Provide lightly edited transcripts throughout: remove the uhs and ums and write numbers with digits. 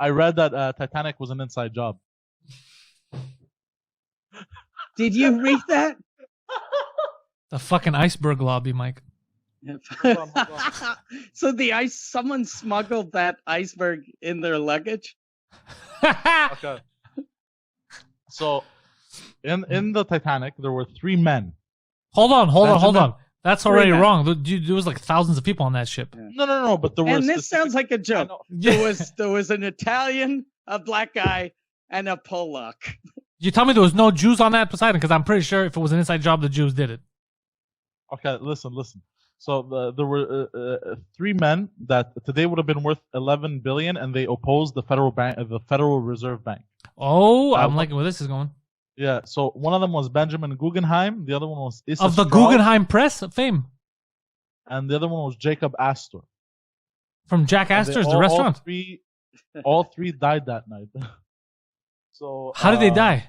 I read that Titanic was an inside job. Did you read that? The fucking iceberg lobby, Mike. Hold on. So someone smuggled that iceberg in their luggage? Okay. So, in the Titanic, there were 3 men. Hold on. Benjamin- That's already men. wrong. There was like thousands of people on that ship. No. But there was. And this sounds like a joke. There was an Italian, a black guy, and a Polak. You tell me there was no Jews on that Poseidon, because I'm pretty sure if it was an inside job, the Jews did it. Okay, listen. So there were 3 men that today would have been worth 11 billion, and they opposed the Federal Reserve Bank. Oh, I'm liking where this is going. Yeah. So one of them was Benjamin Guggenheim. The other one was Issa Of the Straub, Guggenheim Press fame. and the other one was Jacob Astor. From Jack Astor's, the restaurant. All three died that night. So How did they die?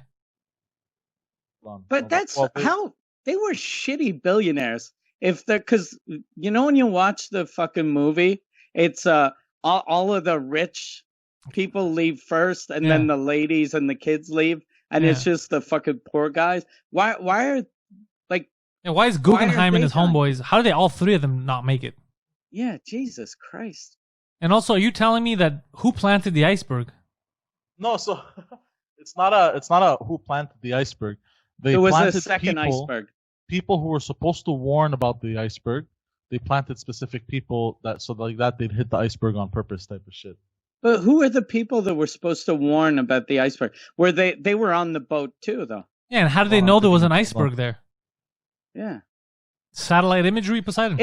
But that's how they were shitty billionaires. Because when you watch the fucking movie, it's all of the rich people leave first, and then the ladies and the kids leave, and it's just the fucking poor guys. Why is Guggenheim and his homeboys? How did they all 3 of them not make it? Yeah, Jesus Christ. And also, are you telling me that who planted the iceberg? No, so it's not a who planted the iceberg. There was a second iceberg. People who were supposed to warn about the iceberg, they planted specific people that they'd hit the iceberg on purpose, type of shit. But who are the people that were supposed to warn about the iceberg? Were they were on the boat too, though? Yeah, and how did they know there was an iceberg there? Yeah. Satellite imagery, Poseidon.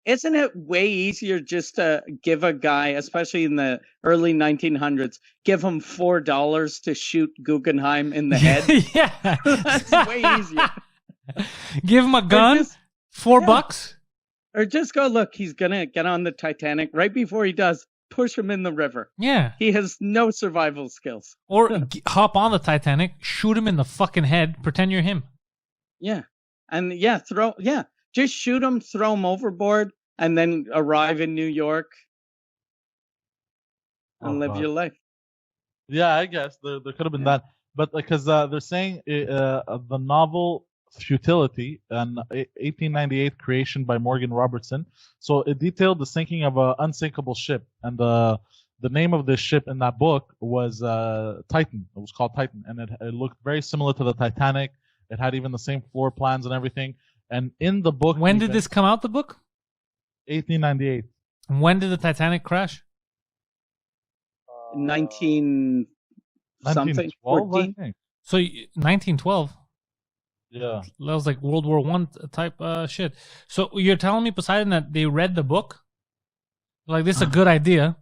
Isn't it way easier just to give a guy, especially in the early 1900s, give him $4 to shoot Guggenheim in the head? Yeah. That's way easier. Give him a gun, $4. Or just go, look, he's going to get on the Titanic. Right before he does, push him in the river. Yeah. He has no survival skills. Or hop on the Titanic, shoot him in the fucking head, pretend you're him. Yeah. And just shoot him, throw him overboard, and then arrive in New York and live your life. Yeah, I guess there could have been that, but because they're saying the novel Futility, an 1898 creation by Morgan Robertson. So it detailed the sinking of an unsinkable ship, and the name of this ship in that book was Titan. It was called Titan, and it looked very similar to the Titanic. It had even the same floor plans and everything. And in the book, when did this come out? The book, 1898. And when did the Titanic crash? 19 something, 1912, I think. So 1912. Yeah, that was like World War I type shit. So you're telling me, Poseidon, that they read the book? Like, this is a good idea.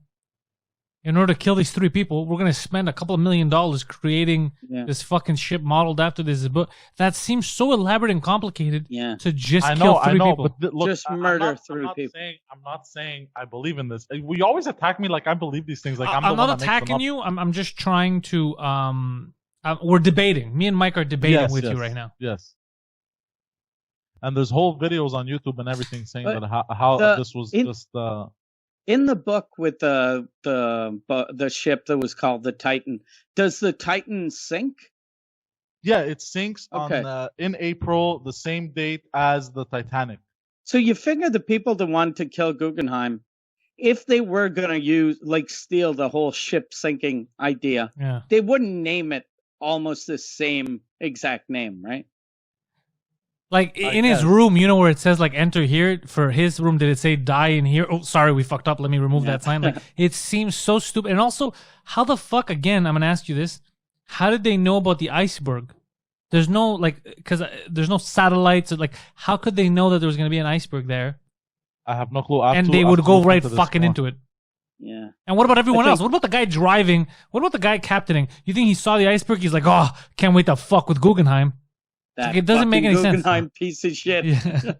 In order to kill these 3 people, we're going to spend a couple of $1 million creating this fucking ship modeled after this book. That seems so elaborate and complicated to just kill 3 people. But look, just murder 3 people. I'm not saying I believe in this. We always attack me like I believe these things. Like I'm not attacking you. I'm just trying to... we're debating. Me and Mike are debating with you right now. Yes. And there's whole videos on YouTube and everything saying that how this was just... In the book with the ship that was called the Titan, does the Titan sink? Yeah, it sinks in April, the same date as the Titanic. So you figure the people that wanted to kill Guggenheim, if they were going to steal the whole ship sinking idea, they wouldn't name it almost the same exact name, right? Like, in his room, you know where it says, like, enter here? For his room, did it say die in here? Oh, sorry, we fucked up. Let me remove that sign. Like, it seems so stupid. And also, how the fuck, again, I'm going to ask you this. How did they know about the iceberg? There's no, because there's no satellites. Like, how could they know that there was going to be an iceberg there? I have no clue. And they would go right fucking into it. Yeah. And what about everyone else? What about the guy driving? What about the guy captaining? You think he saw the iceberg? He's like, oh, can't wait to fuck with Guggenheim. That it doesn't make any Guggenheim sense. Piece of shit. Yeah.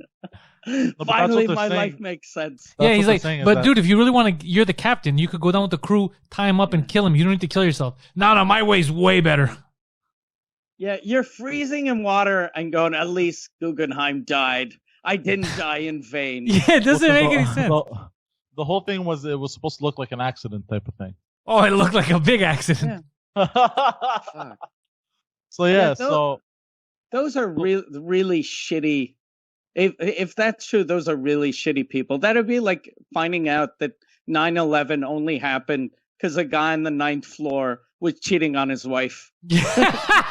Finally, my life makes sense. Yeah, he's like, but dude, if you really want to, you're the captain. You could go down with the crew, tie him up, and kill him. You don't need to kill yourself. No, my way's way better. Yeah, you're freezing in water and going, at least Guggenheim died. I didn't die in vain. Yeah, it doesn't make any sense. The whole thing was, it was supposed to look like an accident type of thing. Oh, it looked like a big accident. Fuck. So Yeah, so Those are really shitty. If that's true, those are really shitty people. That'd be like finding out that 9/11 only happened because a guy on the 9th floor was cheating on his wife.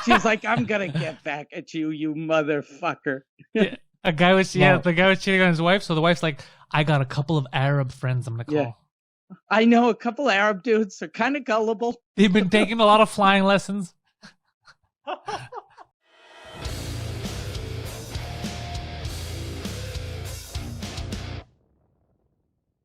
She's like, "I'm gonna get back at you, you motherfucker." Yeah, the guy was cheating on his wife. So the wife's like, "I got a couple of Arab friends I'm gonna call." Yeah. I know a couple Arab dudes are kind of gullible. They've been taking a lot of flying lessons.